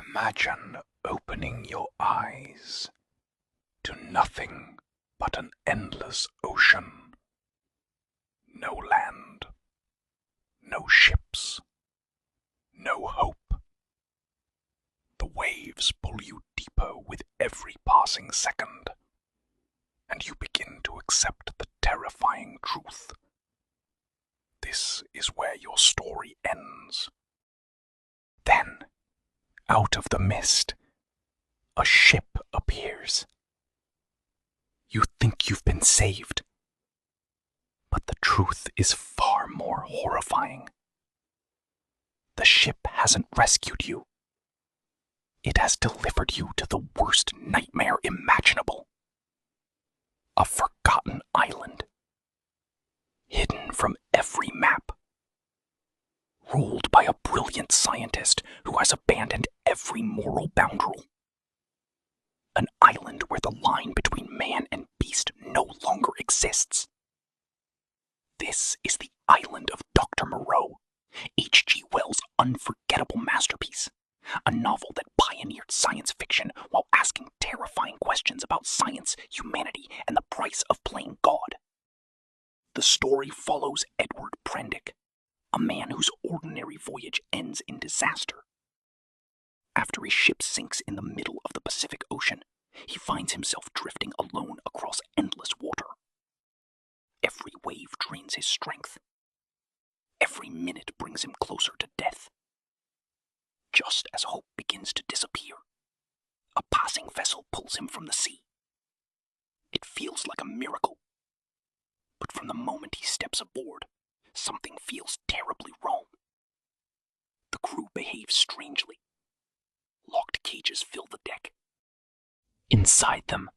Imagine opening your eyes to nothing but an endless ocean. No land, no ships, no hope. The waves pull you deeper with every passing second, and you begin to accept the terrifying truth. This is where your story ends. Then, out of the mist, a ship appears. You think you've been saved, but the truth is far more horrifying. The ship hasn't rescued you. It has delivered you to the worst nightmare imaginable. A forgotten island, hidden from every map, ruled by a brilliant scientist who has abandoned every moral boundary. An island where the line between man and beast no longer exists. This is the island of Dr. Moreau, H.G. Wells' unforgettable masterpiece, a novel that pioneered science fiction while asking terrifying questions about science, humanity, and the price of playing God. The story follows Edward Prendick, a man whose ordinary voyage ends in disaster. After his ship sinks in the middle of the Pacific Ocean, he finds himself drifting alone across endless water. Every wave drains his strength. Every minute brings him closer to death. Just as hope begins to disappear, a passing vessel pulls him from the sea. It feels like a miracle. But from the moment he steps aboard, something feels terribly wrong. The crew behaves strangely. Locked cages fill the deck. Inside them,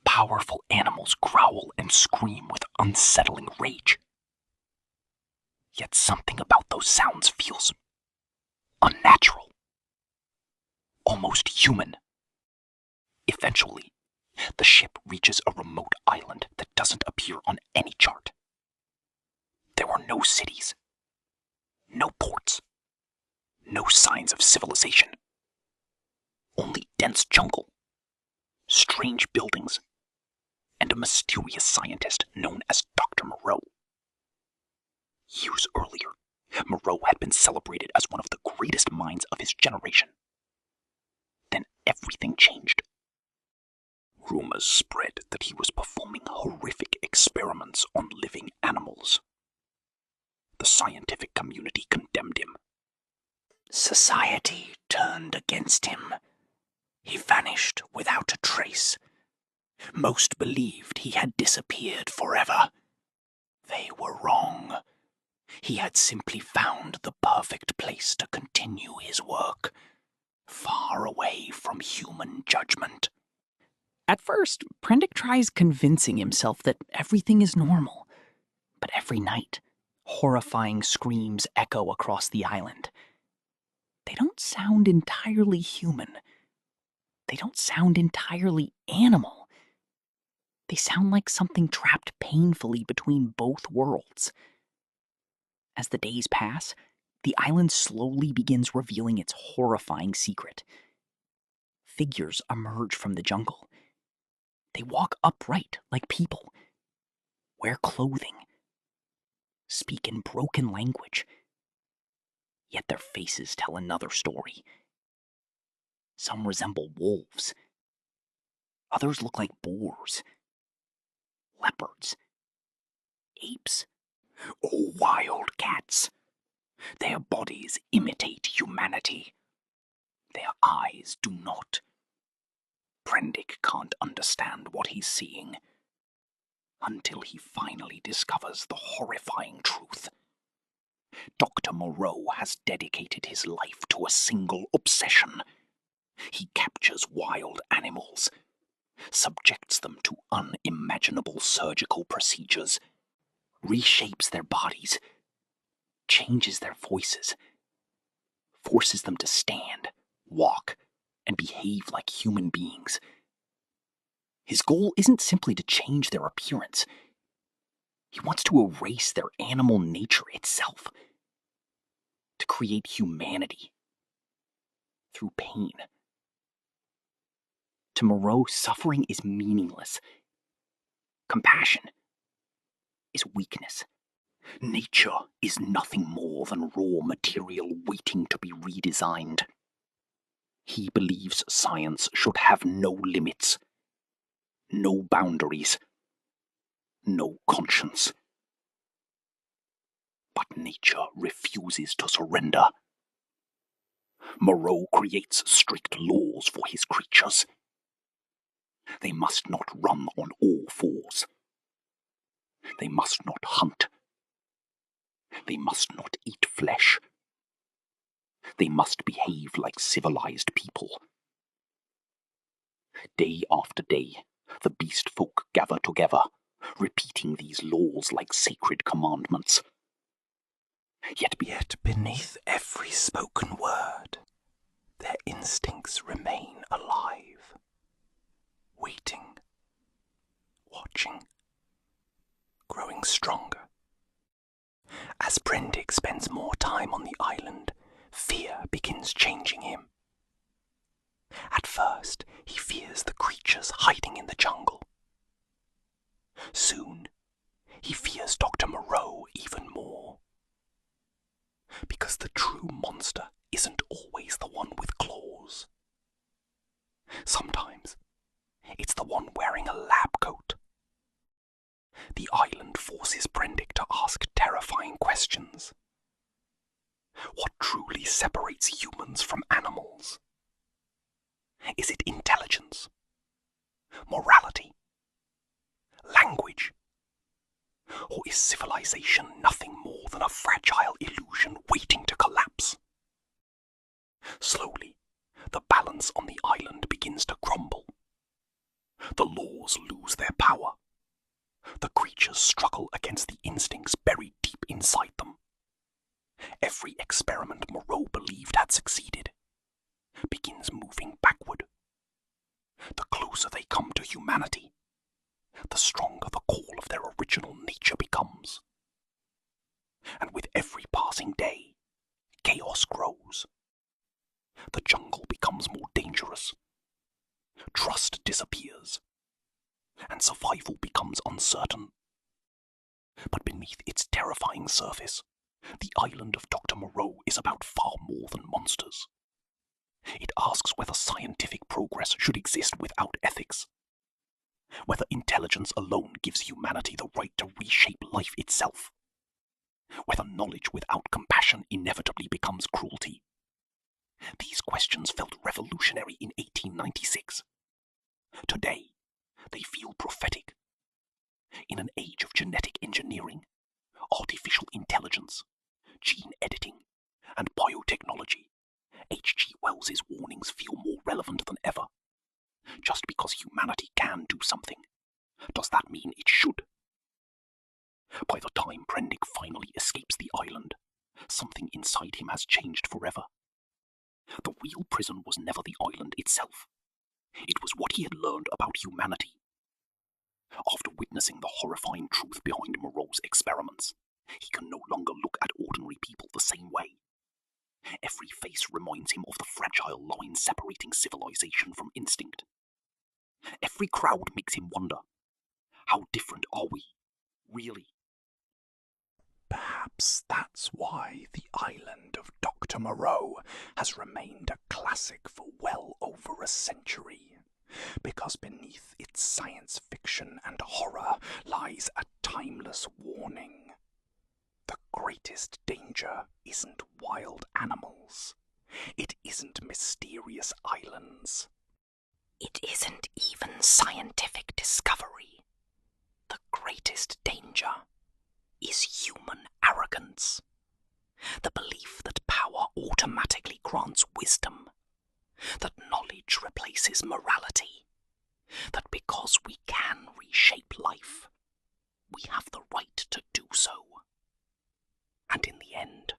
powerful animals growl and scream with unsettling rage. Yet something about those sounds feels unnatural, almost human. Eventually, the ship reaches a remote island that doesn't appear on any chart. There are no cities, no ports, no signs of civilization. Only dense jungle, strange buildings, and a mysterious scientist known as Dr. Moreau. Years earlier, Moreau had been celebrated as one of the greatest minds of his generation. Then everything changed. Rumors spread that he was performing horrific experiments on living animals. The scientific community condemned him. Society turned against him. He vanished without a trace. Most believed he had disappeared forever. They were wrong. He had simply found the perfect place to continue his work, far away from human judgment. At first, Prendick tries convincing himself that everything is normal. But every night, horrifying screams echo across the island. They don't sound entirely human. They don't sound entirely animal. They sound like something trapped painfully between both worlds. As the days pass, the island slowly begins revealing its horrifying secret. Figures emerge from the jungle. They walk upright like people, wear clothing, speak in broken language. Yet their faces tell another story. Some resemble wolves. Others look like boars, leopards, apes, or wild cats. Their bodies imitate humanity. Their eyes do not. Prendick can't understand what he's seeing until he finally discovers the horrifying truth. Dr. Moreau has dedicated his life to a single obsession. He captures wild animals, subjects them to unimaginable surgical procedures, reshapes their bodies, changes their voices, forces them to stand, walk, and behave like human beings. His goal isn't simply to change their appearance. He wants to erase their animal nature itself, to create humanity through pain. To Moreau, suffering is meaningless. Compassion is weakness. Nature is nothing more than raw material waiting to be redesigned. He believes science should have no limits, no boundaries, no conscience. But nature refuses to surrender. Moreau creates strict laws for his creatures. They must not run on all fours. They must not hunt. They must not eat flesh. They must behave like civilized people. Day after day, the beast folk gather together, repeating these laws like sacred commandments. Yet beneath every spoken word, their instincts remain alive, waiting, watching, growing stronger. As Prendick spends more time on the island, fear begins changing him. At first, he fears the creatures hiding in the jungle. Soon, he fears Dr. Moreau even more. Because the true monster isn't always the one with claws. Sometimes, it's the one wearing a lab coat. The island forces Prendick to ask terrifying questions. What truly separates humans from animals? Is it intelligence? Morality? Language? Or is civilization nothing more than a fragile illusion waiting to collapse? Slowly, the balance on the island begins to crumble. The laws lose their power. The creatures struggle against the instincts buried deep inside them. Every experiment Moreau believed had succeeded begins moving backward. The closer they come to humanity, the stronger the call of their original nature becomes. And with every passing day, chaos grows. The jungle becomes more dangerous. Trust disappears, and survival becomes uncertain. But beneath its terrifying surface, the island of Dr. Moreau is about far more than monsters. It asks whether scientific progress should exist without ethics, whether intelligence alone gives humanity the right to reshape life itself, whether knowledge without compassion inevitably becomes cruelty. These questions felt revolutionary in 1896. Today, they feel prophetic. In an age of genetic engineering, artificial intelligence, gene editing, and biotechnology, H.G. Wells's warnings feel more relevant than ever. Just because humanity can do something, does that mean it should? By the time Prendick finally escapes the island, something inside him has changed forever. The real prison was never the island itself. It was what he had learned about humanity. After witnessing the horrifying truth behind Moreau's experiments, he can no longer look at ordinary people the same way. Every face reminds him of the fragile line separating civilization from instinct. Every crowd makes him wonder, how different are we, really? Perhaps that's why the island of Dr. Moreau has remained a classic for well over a century, because beneath its science fiction and horror lies a timeless warning. The greatest danger isn't wild animals. It isn't mysterious islands. It isn't even scientific discovery. The greatest danger is human arrogance. The belief that power automatically grants wisdom, that knowledge replaces morality, that because we can reshape life, we have the right to do so. And in the end,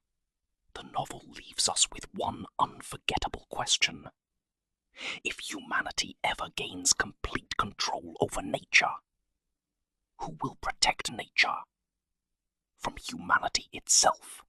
the novel leaves us with one unforgettable question. If humanity ever gains complete control over nature, who will protect nature from humanity itself?